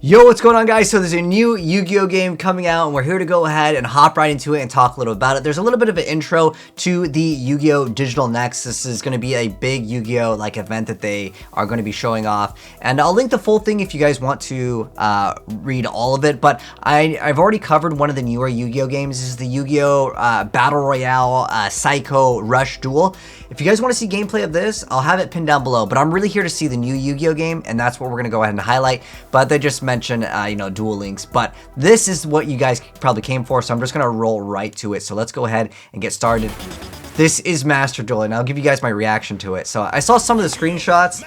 Yo, what's going on, guys? So there's a new Yu-Gi-Oh game coming out, and we're here to go ahead and hop right into it and talk a little about it. There's a little bit of an intro to the Yu-Gi-Oh Digital Next. This is going to be a big Yu-Gi-Oh like event that they are going to be showing off, and I'll link the full thing if you guys want to read all of it. But I've already covered one of the newer Yu-Gi-Oh games. This is the Yu-Gi-Oh Battle Royale Psycho Rush Duel. If you guys want to see gameplay of this, I'll have it pinned down below. But I'm really here to see the new Yu-Gi-Oh game, and that's what we're going to go ahead and highlight. But they just mention you know, Duel Links, but this is what you guys probably came for, so I'm just gonna roll right to it. So let's go ahead and get started. This is Master Duel, and I'll give you guys my reaction to it. So I saw some of the screenshots.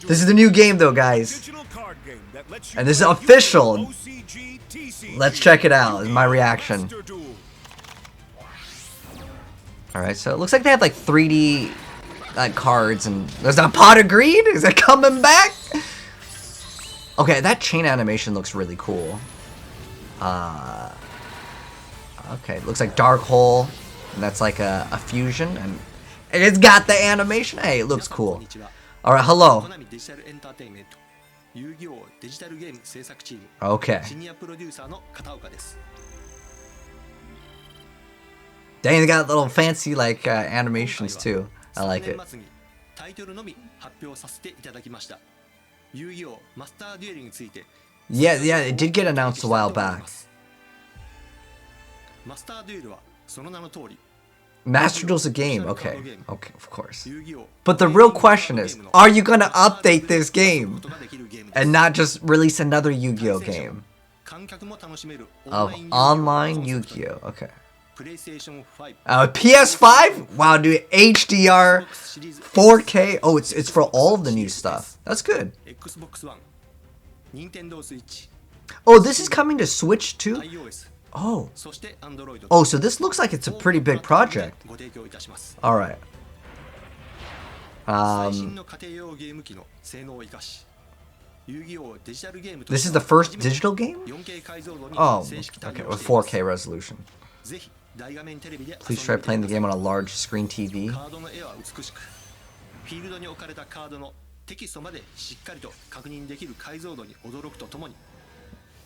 This is the new game though, guys, and this is official. Let's check it out. This is my reaction. Alright, so it looks like they have like 3D cards, and there's a pot of greed. Is it coming back? Okay, that chain animation looks really cool. Okay, it looks like Dark Hole, and that's like a fusion, and it's got the animation. Hey, it looks cool. All right, hello. Okay. Dang, they got little fancy like animations too. I like it. Yeah, it did get announced a while back. Master Duel's a game, okay, of course. But the real question is, are you gonna update this game and not just release another Yu-Gi-Oh game? Of online Yu-Gi-Oh, okay. PS5? Wow, dude, HDR, 4K. Oh, it's for all of the new stuff. That's good. Oh, this is coming to Switch too? Oh. Oh, so this looks like it's a pretty big project. Alright. This is the first digital game? Oh, okay, with 4K resolution. Please try playing the game on a large screen TV.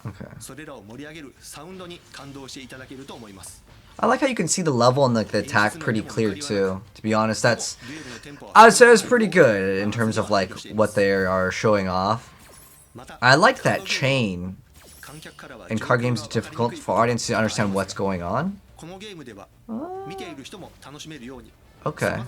Okay. I like how you can see the level and like the attack pretty clear too. To be honest, that's, I would say it's pretty good in terms of like what they are showing off. I like that chain. In card games, it's difficult for audiences to understand what's going on. Okay.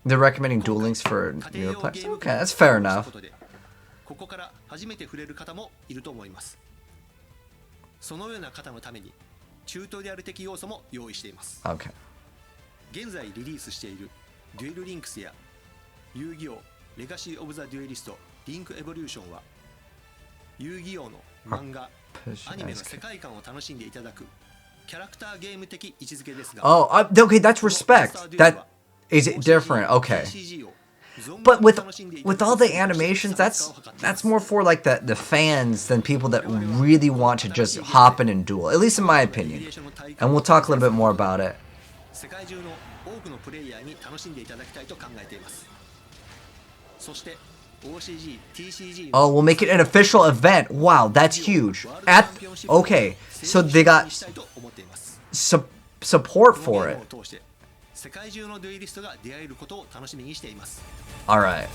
They're recommending Duel Links for newer players. Okay, that's fair enough. Okay. YuGiOh Legacy of the Duelist Link Evolution は YuGiOh の漫画、アニメの世界観を楽しんでいただくキャラクターゲーム的位置づけですが Oh, okay, that's respect. That is it different. Okay. But with all the animations, that's more for like the fans than people that really want to just hop in and duel. At least in my opinion. And we'll talk a little bit more about it. Oh, we'll make it an official event. Wow, that's huge. Okay, so they got support for it. Alright.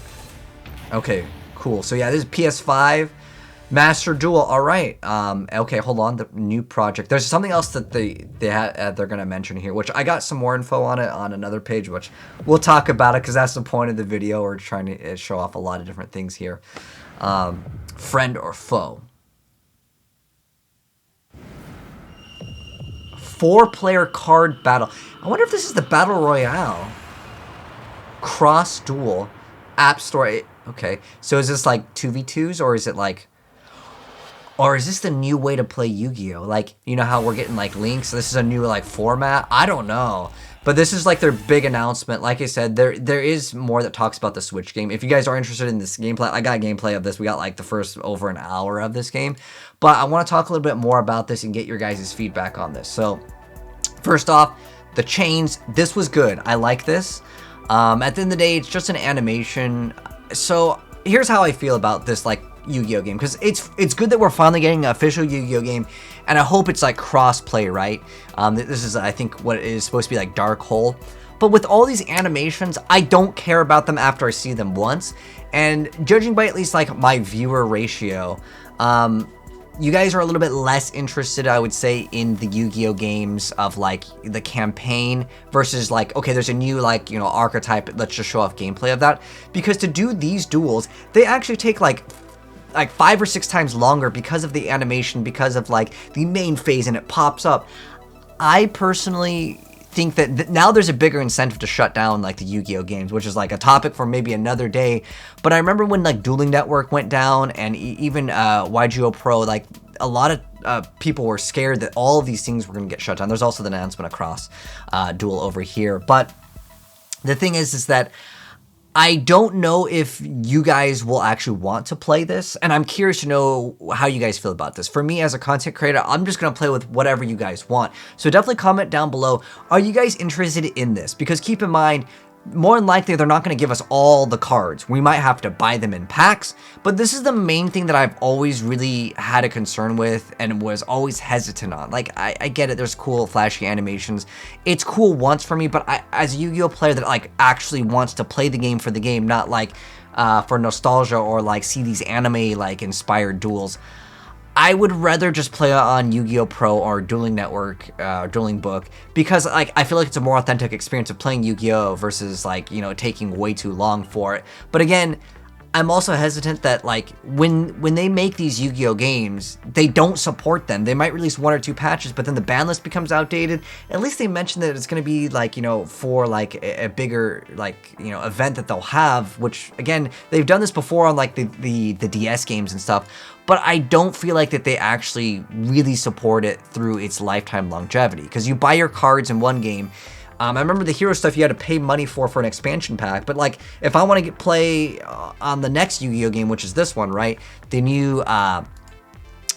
Okay, cool. So yeah, this is PS5. Master Duel. Alright. Okay, hold on. The new project. There's something else that they're gonna mention here, which I got some more info on it on another page, which we'll talk about it because that's the point of the video. We're trying to show off a lot of different things here. Friend or foe. 4-player card battle. I wonder if this is the Battle Royale. Cross Duel. App Store. Okay, so is this like 2v2s, or is it like... Or is this the new way to play Yu-Gi-Oh? Like, you know how we're getting like links? This is a new like format? I don't know. But this is like their big announcement. Like I said, there is more that talks about the Switch game. If you guys are interested in this gameplay, I got gameplay of this. We got like the first over an hour of this game. But I want to talk a little bit more about this and get your guys' feedback on this. So, first off, the chains, this was good. I like this. At the end of the day, it's just an animation. So here's how I feel about this like Yu-Gi-Oh game, because it's good that we're finally getting an official Yu-Gi-Oh game, and I hope it's like cross-play, right? This is, I think, what it is supposed to be like Dark Hole. But with all these animations, I don't care about them after I see them once. And judging by at least like my viewer ratio, you guys are a little bit less interested, I would say, in the Yu-Gi-Oh games of like the campaign versus like, okay, there's a new like, you know, archetype, let's just show off gameplay of that. Because to do these duels, they actually take like 5 or 6 times longer because of the animation, because of like the main phase and it pops up. I personally think that now there's a bigger incentive to shut down like the Yu-Gi-Oh games, which is like a topic for maybe another day. But I remember when like Dueling Network went down, and even YuGiOh Pro, like a lot of people were scared that all of these things were going to get shut down. There's also the announcement across Duel over here. But the thing is that I don't know if you guys will actually want to play this, and I'm curious to know how you guys feel about this. For me, as a content creator, I'm just going to play with whatever you guys want. So definitely comment down below, are you guys interested in this? Because keep in mind, more than likely, they're not going to give us all the cards. We might have to buy them in packs, but this is the main thing that I've always really had a concern with and was always hesitant on. Like, I get it, there's cool, flashy animations. It's cool once for me, but as a Yu-Gi-Oh player that, like, actually wants to play the game for the game, not, like, for nostalgia or, like, see these anime, like, inspired duels, I would rather just play on Yu-Gi-Oh! Pro or Dueling Network, Dueling Book, because like I feel like it's a more authentic experience of playing Yu-Gi-Oh! Versus like, you know, taking way too long for it. But again, I'm also hesitant that like when they make these Yu-Gi-Oh! Games, they don't support them. They might release 1 or 2 patches, but then the ban list becomes outdated. At least they mentioned that it's going to be like, you know, for like a bigger like, you know, event that they'll have, which again, they've done this before on like the DS games and stuff. But I don't feel like that they actually really support it through its lifetime longevity. Because you buy your cards in one game. I remember the hero stuff you had to pay money for an expansion pack. But like, if I want to play on the next Yu-Gi-Oh game, which is this one, right? The new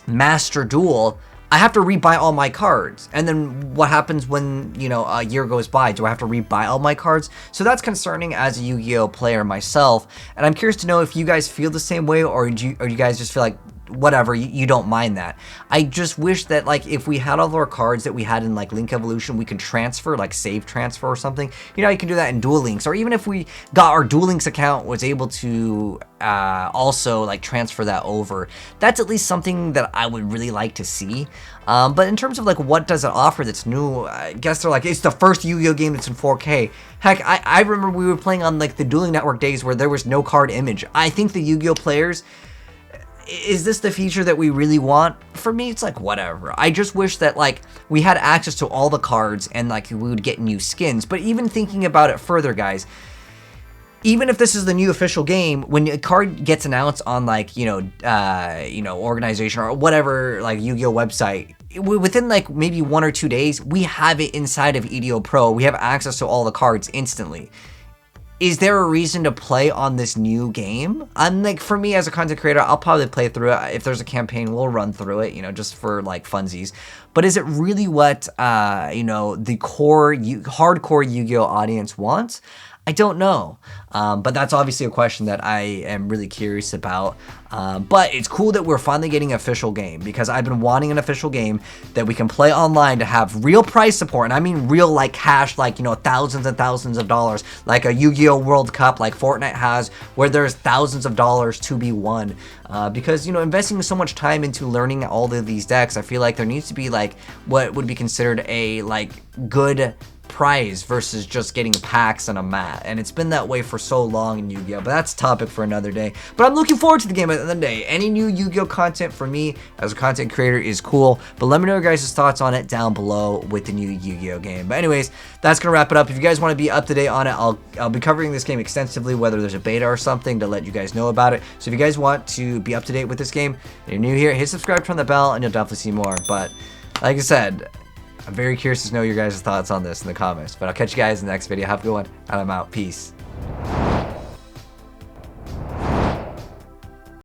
Master Duel, I have to rebuy all my cards. And then what happens when, you know, a year goes by? Do I have to rebuy all my cards? So that's concerning as a Yu-Gi-Oh player myself. And I'm curious to know if you guys feel the same way, or you guys just feel like, whatever, you don't mind that. I just wish that like if we had all of our cards that we had in like Link Evolution, we could transfer, like save transfer or something. You know, you can do that in Duel Links, or even if we got our Duel Links account was able to also like transfer that over. That's at least something that I would really like to see. But in terms of like what does it offer that's new, I guess they're like, it's the first Yu-Gi-Oh game that's in 4K. Heck, I remember we were playing on like the Dueling Network days where there was no card image. I think the Yu-Gi-Oh players, is this the feature that we really want? For me, it's like, whatever. I just wish that, like, we had access to all the cards and, like, we would get new skins. But even thinking about it further, guys, even if this is the new official game, when a card gets announced on, like, you know, organization or whatever, like, Yu-Gi-Oh website, within, like, maybe 1 or 2 days, we have it inside of EDO Pro. We have access to all the cards instantly. Is there a reason to play on this new game? I'm like, for me as a content creator, I'll probably play through it. If there's a campaign, we'll run through it, you know, just for like funsies. But is it really what, you know, the core, hardcore Yu-Gi-Oh audience wants? I don't know. But that's obviously a question that I am really curious about. But it's cool that we're finally getting an official game, because I've been wanting an official game that we can play online to have real price support. And I mean real, like, cash, like, you know, thousands and thousands of dollars, like a Yu-Gi-Oh World Cup like Fortnite has, where there's thousands of dollars to be won. Because, you know, investing so much time into learning all of these decks, I feel like there needs to be, like, what would be considered a, like, good prize versus just getting packs and a mat. And it's been that way for so long in Yu-Gi-Oh, but that's a topic for another day. But I'm looking forward to the game at the end of the day. Any new Yu-Gi-Oh content for me as a content creator is cool, but let me know your guys' thoughts on it down below with the new Yu-Gi-Oh game. But anyways, that's gonna wrap it up. If you guys want to be up to date on it, I'll be covering this game extensively, whether there's a beta or something, to let you guys know about it. So if you guys want to be up to date with this game and you're new here, hit subscribe, turn the bell, and you'll definitely see more. But like I said, I'm very curious to know your guys' thoughts on this in the comments. But I'll catch you guys in the next video. Have a good one, and I'm out. Peace.